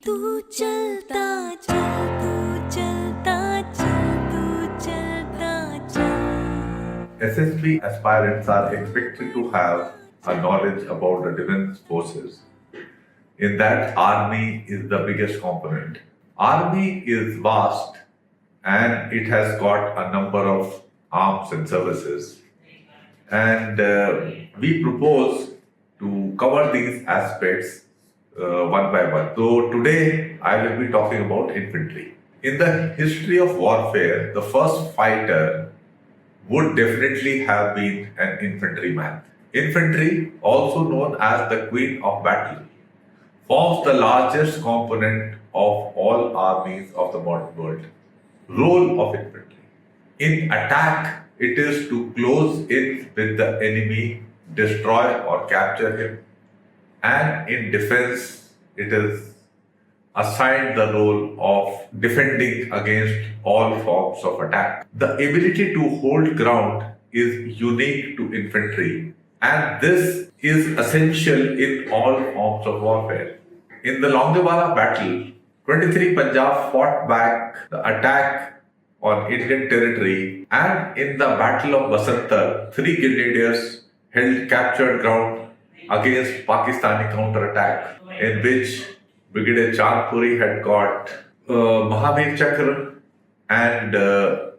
तू चलता चल तू चलता चल तू चलता चल SSB aspirants are expected to have a knowledge about the defense forces. In that, Army is the biggest component. Army is vast and it has got a number of arms and services. And we propose to cover these aspects one by one. So today I will be talking about infantry. In the history of warfare, the first fighter would definitely have been an infantryman. Infantry, also known as the queen of battle, forms the largest component of all armies of the modern world. Role of infantry. In attack, it is to close in with the enemy, destroy or capture him. And in defense, it is assigned the role of defending against all forms of attack. The ability to hold ground is unique to infantry, and this is essential in all forms of warfare. In the Longewala battle, 23 Punjab fought back the attack on Indian territory, and in the Battle of Basantar, 3 grenadiers held captured ground against Pakistani counterattack, in which Brigadier Chandpuri had got Mahavir Chakra and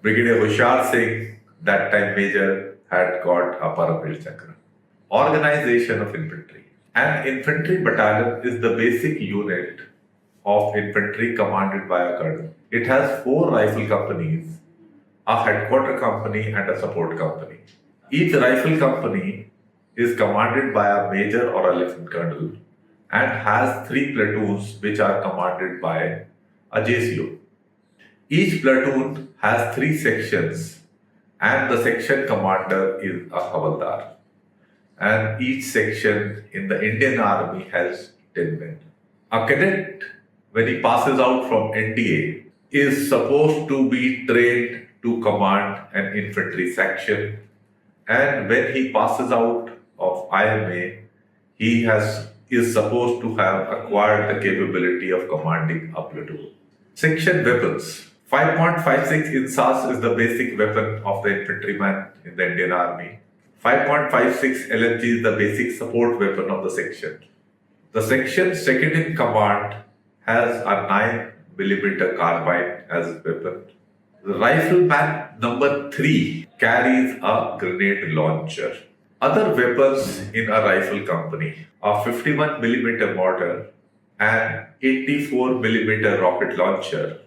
Brigadier Hushar Singh, that time Major, had got a Paramvir Chakra. Organization of infantry. An infantry battalion is the basic unit of infantry commanded by a colonel. It has 4 rifle companies, a headquarter company and a support company. Each rifle company is commanded by a major or a lieutenant colonel and has 3 platoons which are commanded by a JCO. Each platoon has 3 sections and the section commander is a Havaldar. And each section in the Indian Army has 10 men. A cadet, when he passes out from NDA, is supposed to be trained to command an infantry section, and when he passes out of IMA, he is supposed to have acquired the capability of commanding a platoon. Section weapons. 5.56 INSAS is the basic weapon of the infantryman in the Indian Army. 5.56 LMG is the basic support weapon of the section. The section second in command has a 9mm carbine as its weapon. The rifleman number 3 carries a grenade launcher. Other weapons in a rifle company are 51mm mortar and 84mm rocket launcher,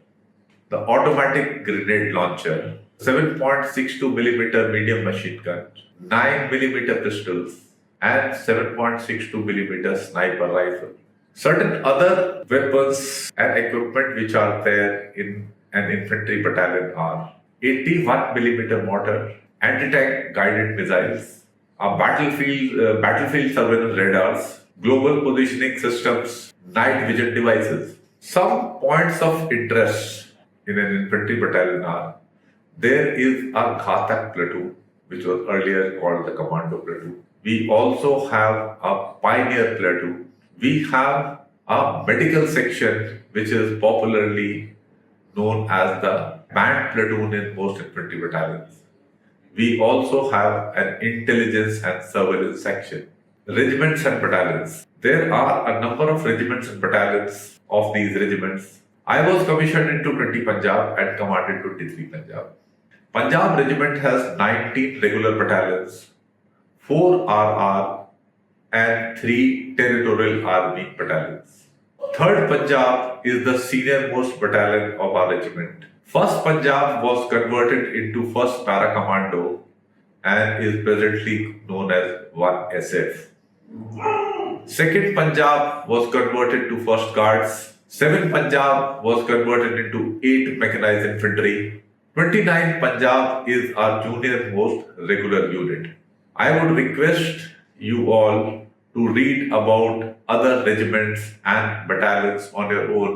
the automatic grenade launcher, 7.62mm medium machine gun, 9mm pistols, and 7.62mm sniper rifle. Certain other weapons and equipment which are there in an infantry battalion are 81mm mortar, anti-tank guided missiles, battlefield surveillance radars, global positioning systems, night vision devices. Some points of interest in an infantry battalion are: there is a Ghatak platoon, which was earlier called the commando platoon. We also have a pioneer platoon. We have a medical section, which is popularly known as the band platoon in most infantry battalions. We also have an intelligence and surveillance section. Regiments and battalions. There are a number of regiments and battalions of these regiments. I was commissioned into 20 Punjab and commanded 23 Punjab. Punjab regiment has 19 regular battalions, 4 RR and 3 territorial army battalions. 3rd Punjab is the senior most battalion of our regiment. 1st Punjab was converted into 1st Para Commando and is presently known as 1SF. 2nd Punjab was converted to 1st Guards. 7th Punjab was converted into 8 Mechanized Infantry. 29th Punjab is our junior most regular unit. I would request you all to read about other regiments and battalions on your own.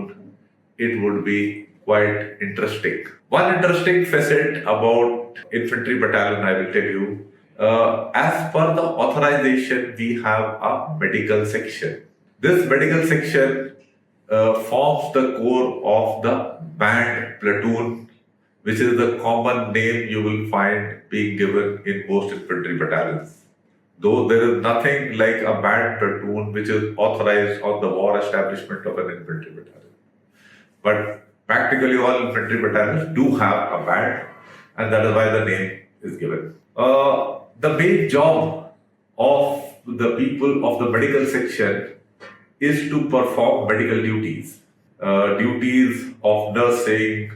It would be quite interesting. One interesting facet about infantry battalion I will tell you. As per the authorization, we have a medical section. This medical section forms the core of the band platoon, which is the common name you will find being given in most infantry battalions. Though there is nothing like a band platoon which is authorized on the war establishment of an infantry battalion. But practically all infantry battalions do have a band, and that is why the name is given. The main job of the people of the medical section is to perform medical duties. Duties of nursing,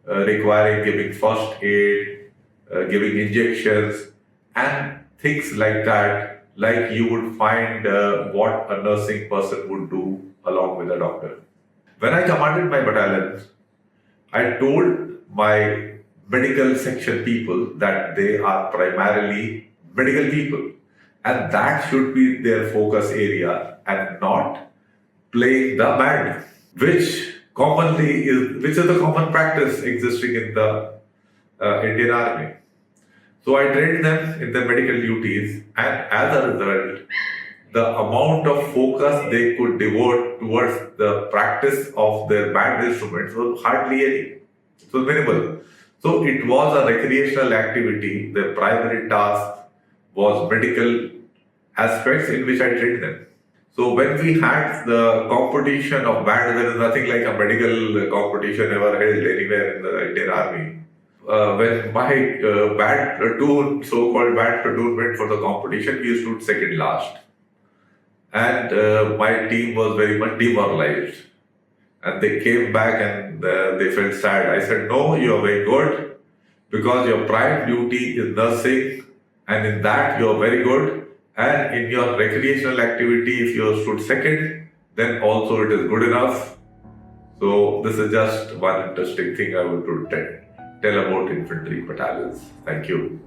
requiring giving first aid, giving injections, and things like that, like you would find what a nursing person would do along with a doctor. When I commanded my battalions, I told my medical section people that they are primarily medical people, and that should be their focus area and not playing the band, which is the common practice existing in the Indian Army. So I trained them in their medical duties, and as a result, the amount of focus they could devote towards the practice of their band instruments was hardly any. It was minimal. So it was a recreational activity. Their primary task was medical aspects in which I trained them. So when we had the competition of band, there is nothing like a medical competition ever held anywhere in the Indian Army. When my band platoon, so-called band platoon, went for the competition, we stood second last. And my team was very much demoralized. And they came back and they felt sad. I said, no, you are very good because your prime duty is nursing, and in that you are very good. And in your recreational activity, if you stood second, then also it is good enough. So this is just one interesting thing I would tell about infantry battalions. Thank you.